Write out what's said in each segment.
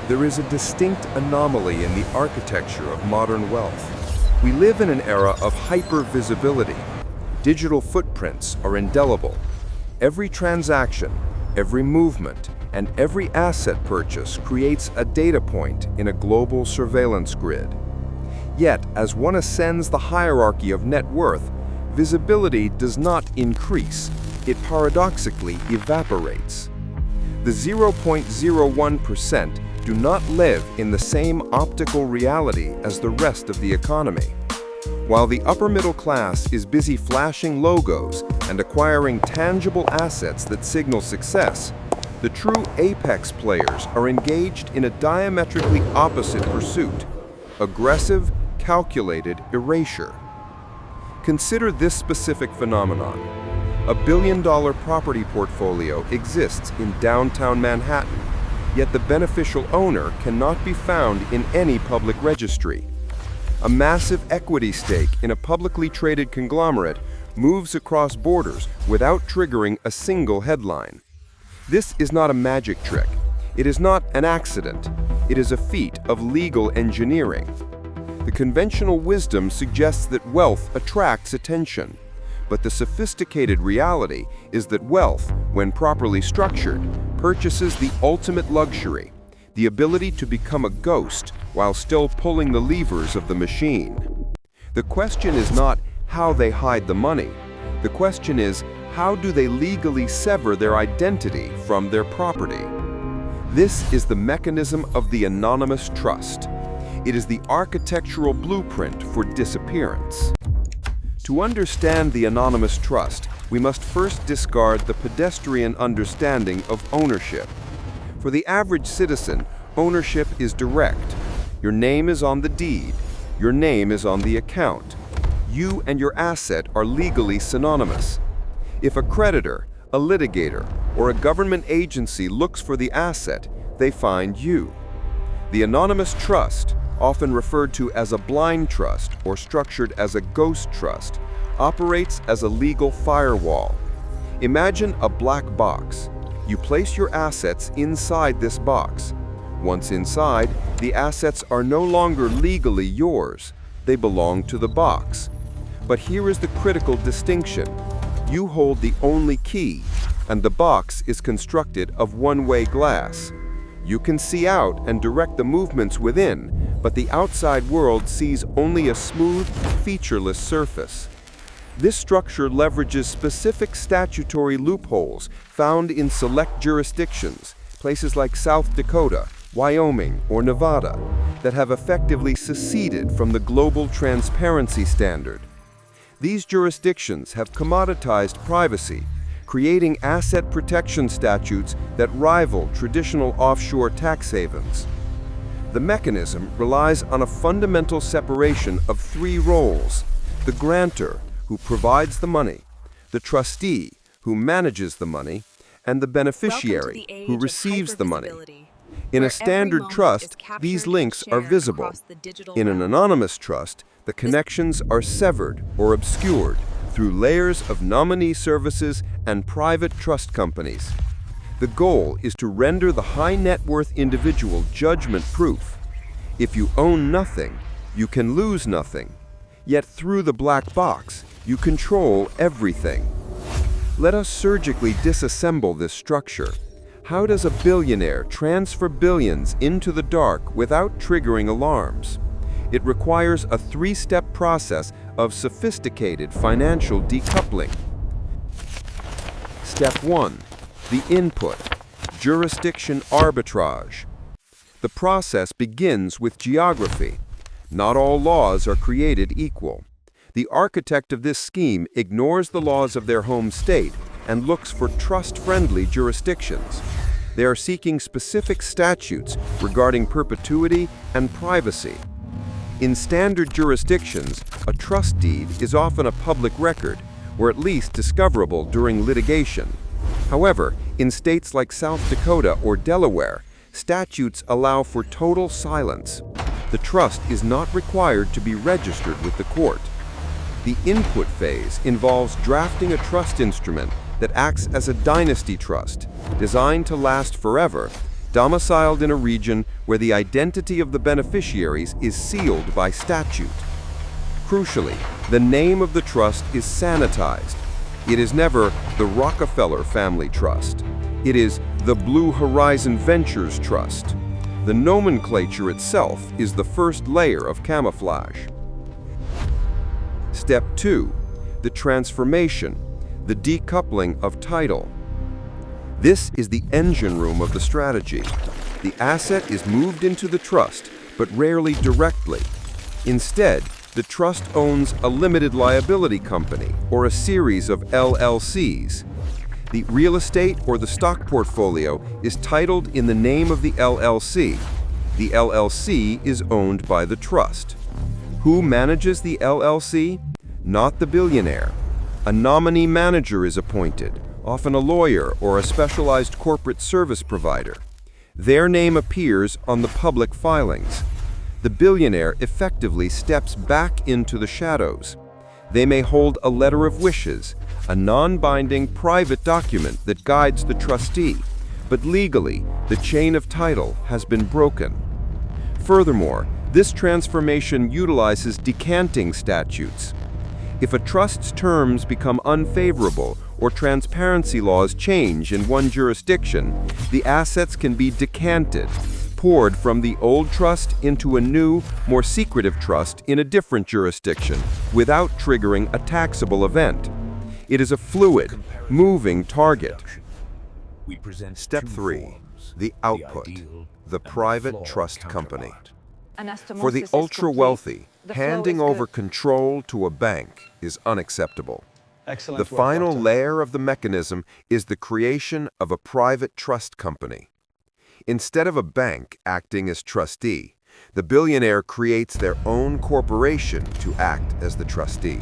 There is a distinct anomaly in the architecture of modern wealth. We live in an era of hyper-visibility. Digital footprints are indelible. Every transaction, every movement, and every asset purchase creates a data point in a global surveillance grid. Yet, as one ascends the hierarchy of net worth, visibility does not increase. It paradoxically evaporates. The 0.01% do not live in the same optical reality as the rest of the economy. While the upper middle class is busy flashing logos and acquiring tangible assets that signal success, the true apex players are engaged in a diametrically opposite pursuit: aggressive, calculated erasure. Consider this specific phenomenon. A billion-dollar property portfolio exists in downtown Manhattan, yet the beneficial owner cannot be found in any public registry. A massive equity stake in a publicly traded conglomerate moves across borders without triggering a single headline. This is not a magic trick. It is not an accident. It is a feat of legal engineering. The conventional wisdom suggests that wealth attracts attention. But the sophisticated reality is that wealth, when properly structured, purchases the ultimate luxury, the ability to become a ghost while still pulling the levers of the machine. The question is not how they hide the money. The question is, how do they legally sever their identity from their property? This is the mechanism of the anonymous trust. It is the architectural blueprint for disappearance. To understand the anonymous trust, we must first discard the pedestrian understanding of ownership. For the average citizen, ownership is direct. Your name is on the deed. Your name is on the account. You and your asset are legally synonymous. If a creditor, a litigator, or a government agency looks for the asset, they find you. The anonymous trust, often referred to as a blind trust or structured as a ghost trust, operates as a legal firewall. Imagine a black box. You place your assets inside this box. Once inside, the assets are no longer legally yours. They belong to the box. But here is the critical distinction. You hold the only key, and the box is constructed of one-way glass. You can see out and direct the movements within, but the outside world sees only a smooth, featureless surface. This structure leverages specific statutory loopholes found in select jurisdictions, places like South Dakota, Wyoming, or Nevada, that have effectively seceded from the global transparency standard. These jurisdictions have commoditized privacy, creating asset protection statutes that rival traditional offshore tax havens. The mechanism relies on a fundamental separation of three roles: the grantor, who provides the money, the trustee, who manages the money, and the beneficiary, who receives the money. In a standard trust, these links are visible. In an anonymous trust, the connections are severed or obscured through layers of nominee services and private trust companies. The goal is to render the high net worth individual judgment-proof. If you own nothing, you can lose nothing. Yet through the black box, you control everything. Let us surgically disassemble this structure. How does a billionaire transfer billions into the dark without triggering alarms? It requires a three-step process of sophisticated financial decoupling. Step 1. The input, jurisdiction arbitrage. The process begins with geography. Not all laws are created equal. The architect of this scheme ignores the laws of their home state and looks for trust-friendly jurisdictions. They are seeking specific statutes regarding perpetuity and privacy. In standard jurisdictions, a trust deed is often a public record, or at least discoverable during litigation. However, in states like South Dakota or Delaware, statutes allow for total silence. The trust is not required to be registered with the court. The input phase involves drafting a trust instrument that acts as a dynasty trust, designed to last forever, domiciled in a region where the identity of the beneficiaries is sealed by statute. Crucially, the name of the trust is sanitized. It is never the Rockefeller Family Trust. It is the Blue Horizon Ventures Trust. The nomenclature itself is the first layer of camouflage. Step 2. The transformation, the decoupling of title. This is the engine room of the strategy. The asset is moved into the trust, but rarely directly. Instead, the trust owns a limited liability company or a series of LLCs. The real estate or the stock portfolio is titled in the name of the LLC. The LLC is owned by the trust. Who manages the LLC? Not the billionaire. A nominee manager is appointed, often a lawyer or a specialized corporate service provider. Their name appears on the public filings. The billionaire effectively steps back into the shadows. They may hold a letter of wishes, a non-binding private document that guides the trustee, but legally, the chain of title has been broken. Furthermore, this transformation utilizes decanting statutes. If a trust's terms become unfavorable or transparency laws change in one jurisdiction, the assets can be decanted, poured from the old trust into a new, more secretive trust in a different jurisdiction, without triggering a taxable event. It is a fluid, moving target. Step 3. The output, the private trust company. For the ultra-wealthy, handing over control to a bank is unacceptable. The final layer of the mechanism is the creation of a private trust company. Instead of a bank acting as trustee, the billionaire creates their own corporation to act as the trustee.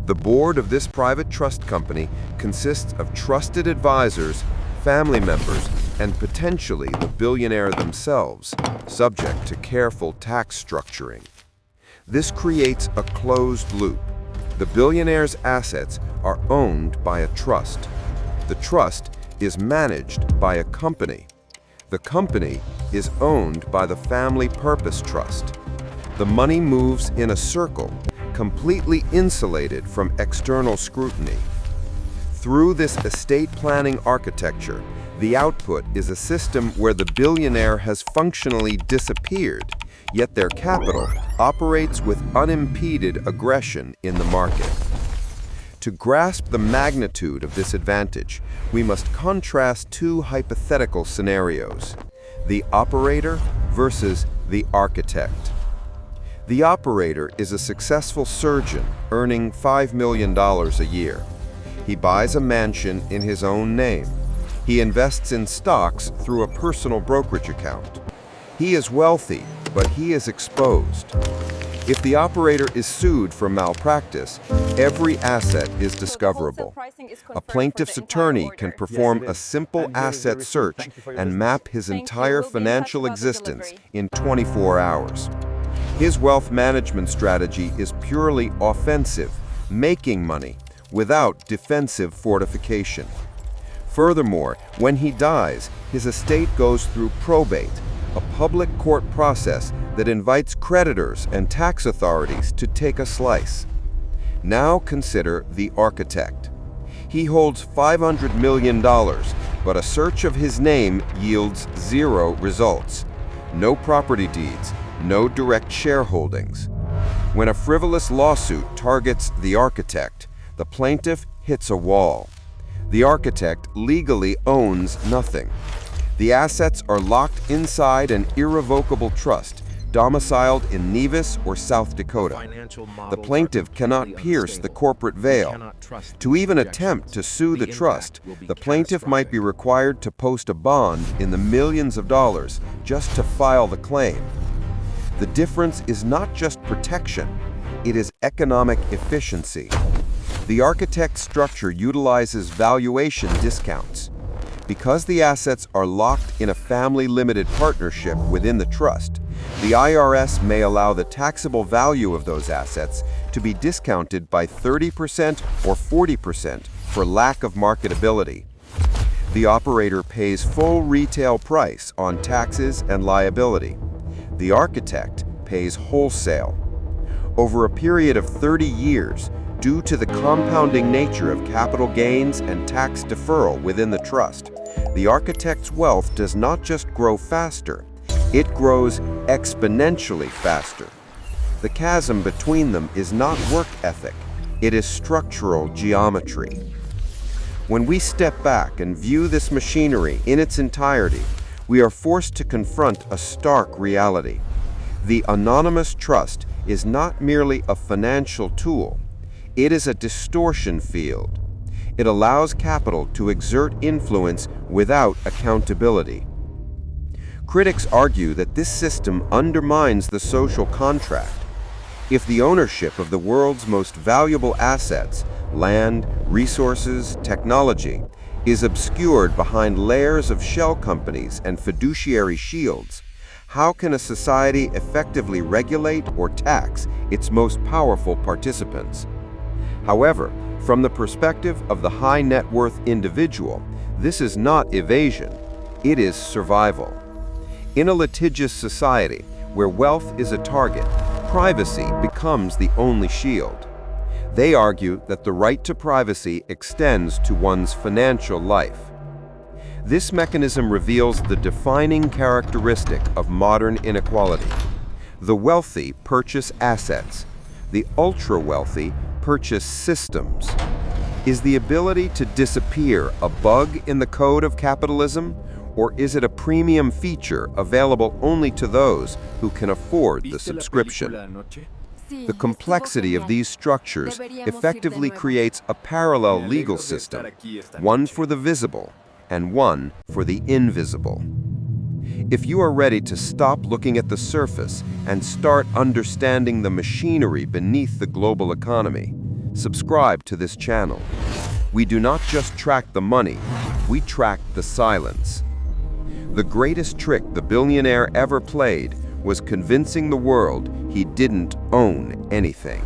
The board of this private trust company consists of trusted advisors, family members, and potentially the billionaire themselves, subject to careful tax structuring. This creates a closed loop. The billionaire's assets are owned by a trust. The trust is managed by a company. The company is owned by the Family Purpose Trust. The money moves in a circle, completely insulated from external scrutiny. Through this estate planning architecture, the output is a system where the billionaire has functionally disappeared, yet their capital operates with unimpeded aggression in the market. To grasp the magnitude of this advantage, we must contrast two hypothetical scenarios: the operator versus the architect. The operator is a successful surgeon earning $5 million a year. He buys a mansion in his own name. He invests in stocks through a personal brokerage account. He is wealthy, but he is exposed. If the operator is sued for malpractice, every asset is discoverable. A plaintiff's attorney can perform a simple asset search and map his entire financial existence in 24 hours. His wealth management strategy is purely offensive, making money, without defensive fortification. Furthermore, when he dies, his estate goes through probate, a public court process that invites creditors and tax authorities to take a slice. Now consider the architect. He holds $500 million, but a search of his name yields 0 results. No property deeds, no direct shareholdings. When a frivolous lawsuit targets the architect, the plaintiff hits a wall. The architect legally owns nothing. The assets are locked inside an irrevocable trust, domiciled in Nevis or South Dakota. The plaintiff cannot pierce the corporate veil. To even attempt to sue the trust, the plaintiff might be required to post a bond in the millions of dollars just to file the claim. The difference is not just protection, it is economic efficiency. The architect's structure utilizes valuation discounts. Because the assets are locked in a family-limited partnership within the trust, the IRS may allow the taxable value of those assets to be discounted by 30% or 40% for lack of marketability. The operator pays full retail price on taxes and liability. The architect pays wholesale. Over a period of 30 years, due to the compounding nature of capital gains and tax deferral within the trust, the architect's wealth does not just grow faster, it grows exponentially faster. The chasm between them is not work ethic, it is structural geometry. When we step back and view this machinery in its entirety, we are forced to confront a stark reality. The anonymous trust is not merely a financial tool, it is a distortion field. It allows capital to exert influence without accountability. Critics argue that this system undermines the social contract. If the ownership of the world's most valuable assets, land, resources, technology, is obscured behind layers of shell companies and fiduciary shields, how can a society effectively regulate or tax its most powerful participants? However, from the perspective of the high net worth individual, this is not evasion, it is survival. In a litigious society where wealth is a target, privacy becomes the only shield. They argue that the right to privacy extends to one's financial life. This mechanism reveals the defining characteristic of modern inequality. The wealthy purchase assets, the ultra-wealthy purchase systems. Is the ability to disappear a bug in the code of capitalism, or is it a premium feature available only to those who can afford the subscription? The complexity of these structures effectively creates a parallel legal system, one for the visible and one for the invisible. If you are ready to stop looking at the surface and start understanding the machinery beneath the global economy, subscribe to this channel. We do not just track the money, we track the silence. The greatest trick the billionaire ever played was convincing the world he didn't own anything.